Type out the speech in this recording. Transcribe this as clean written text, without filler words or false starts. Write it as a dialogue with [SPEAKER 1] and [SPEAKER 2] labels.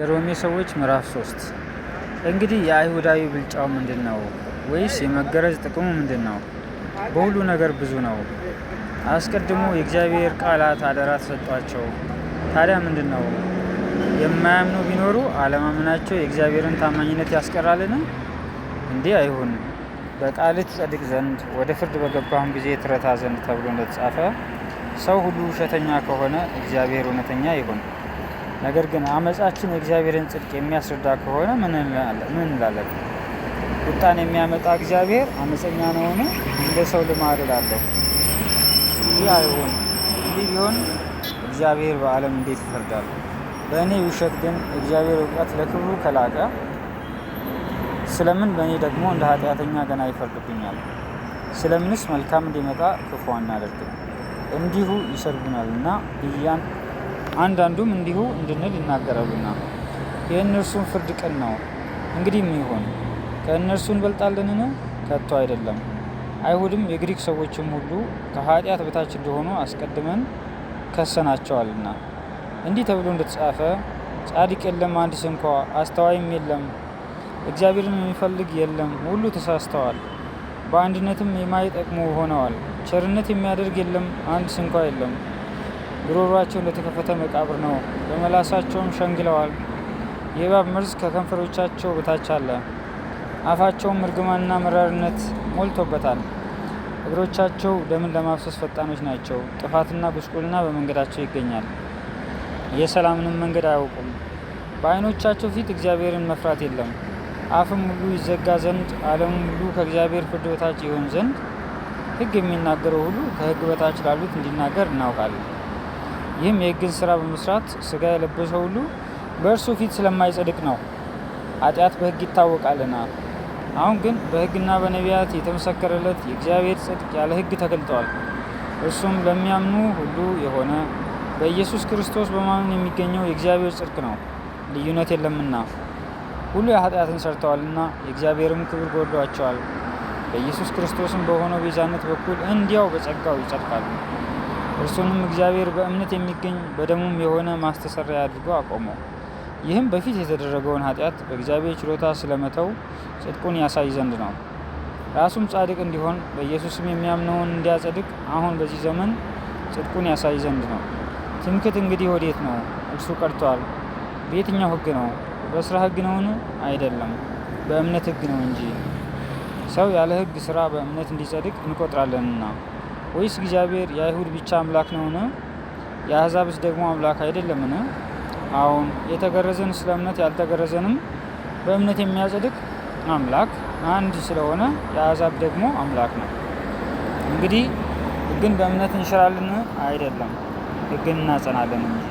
[SPEAKER 1] የሮሜ ሰዎች ምዕራፍ 3 እንግዲህ የአይሁዳዊ ብልጫው ምንድነው? ወይስ የመገረዝ ጥቅሙ ምንድነው? በሁሉ ነገር ብዙ ነው። አስቀድሞ የእግዚአብሔር ቃላት አደራ ተሰጧቸው። ታዲያ ምንድነው? የማያምኑ ቢኖሩ አለማመናቸው የእግዚአብሔርን ታማኝነት ያስቀራልን? እንዲህ አይሁን። በቃልህ ትጸድቅ ዘንድ ወደ ፍርድ በገባህም ጊዜ ትረታ ዘንድ ተብሎ እንደተጻፈ ሰው ሁሉ ውሸተኛ ከሆነ እግዚአብሔር እውነተኛ ይሁን። ነገር ግን አመጻችን የእግዚአብሔርን ጽድቅ የሚያስረዳ ከሆነ ምን እንላለን? ቁጣን የሚያመጣ እግዚአብሔር አመፀኛ ነውን? እንደ ሰው ልማድ እላለሁ። ይህ አይሁን። እንዲህ ቢሆን እግዚአብሔር በዓለም እንዴት ይፈርዳል? በእኔ ውሸት ግን እግዚአብሔር እውቀት ለክብሩ ከላቀ ስለምን በእኔ ደግሞ እንደ ኃጢአተኛ ገና ይፈርድብኛል? ስለምንስ መልካም እንዲመጣ ክፉ አናደርግም? እንዲሁ ይሰድቡናልና አንዳንዱም እንዲሁ እንድንል ይናገራሉና የእነርሱን ፍርድ ቅን ነው። እንግዲህ ምን ይሆን? ከእነርሱ እንበልጣለንን? ከቶ አይደለም። አይሁድም የግሪክ ሰዎችም ሁሉ ከኃጢአት በታች እንደሆኑ አስቀድመን ከሰናቸዋልና። እንዲህ ተብሎ እንደተጻፈ ጻድቅ የለም አንድ ስንኳ፣ አስተዋይም የለም፣ እግዚአብሔርን የሚፈልግ የለም፣ ሁሉ ተሳስተዋል፣ በአንድነትም የማይጠቅሙ ሆነዋል። ቸርነት የሚያደርግ የለም አንድ ስንኳ የለም። ጉሮሯቸው እንደተከፈተ መቃብር ነው፣ በመላሳቸውም ሸንግለዋል። የእባብ መርዝ ከከንፈሮቻቸው በታች አለ፣ አፋቸውም እርግማንና መራርነት ሞልቶበታል። እግሮቻቸው ደምን ለማፍሰስ ፈጣኖች ናቸው፣ ጥፋትና ጉስቁልና በመንገዳቸው ይገኛል፣ የሰላምንም መንገድ አያውቁም። በዓይኖቻቸው ፊት እግዚአብሔርን መፍራት የለም። አፍም ሁሉ ይዘጋ ዘንድ ዓለምም ሁሉ ከእግዚአብሔር ፍርድ በታች ይሆን ዘንድ ሕግ የሚናገረው ሁሉ ከሕግ በታች ላሉት እንዲናገር እናውቃለን። ይህም የሕግን ስራ በመስራት ስጋ የለበሰ ሁሉ በእርሱ ፊት ስለማይጸድቅ ነው፣ ኃጢአት በሕግ ይታወቃልና። አሁን ግን በሕግና በነቢያት የተመሰከረለት የእግዚአብሔር ጽድቅ ያለ ሕግ ተገልጧል። እርሱም ለሚያምኑ ሁሉ የሆነ በኢየሱስ ክርስቶስ በማመን የሚገኘው የእግዚአብሔር ጽድቅ ነው፣ ልዩነት የለምና። ሁሉ የኃጢአትን ሰርተዋልና የእግዚአብሔርም ክብር ጎድሏቸዋል። በኢየሱስ ክርስቶስም በሆነው ቤዛነት በኩል እንዲያው በጸጋው ይጸድቃሉ። እርሱንም እግዚአብሔር በእምነት የሚገኝ በደሙም የሆነ ማስተሰሪያ አድርጎ አቆመው። ይህም በፊት የተደረገውን ኃጢአት በእግዚአብሔር ችሎታ ስለመተው ጽድቁን ያሳይ ዘንድ ነው። ራሱም ጻድቅ እንዲሆን በኢየሱስም የሚያምነውን እንዲያጸድቅ አሁን በዚህ ዘመን ጽድቁን ያሳይ ዘንድ ነው። ትምክህት እንግዲህ ወዴት ነው? እርሱ ቀርቷል። በየትኛው ሕግ ነው? በስራ ሕግ ነውን? አይደለም፣ በእምነት ሕግ ነው እንጂ። ሰው ያለ ሕግ ስራ በእምነት እንዲጸድቅ እንቆጥራለንና። ወይስ እግዚአብሔር የአይሁድ ብቻ አምላክ ነውን? የአሕዛብስ ደግሞ አምላክ አይደለምን? አሁን የተገረዘን ስለ እምነት ያልተገረዘንም በእምነት የሚያጸድቅ አምላክ አንድ ስለሆነ የአሕዛብ ደግሞ አምላክ ነው። እንግዲህ ሕግን በእምነት እንሽራለን? አይደለም፣ ሕግን እናጸናለን እንጂ።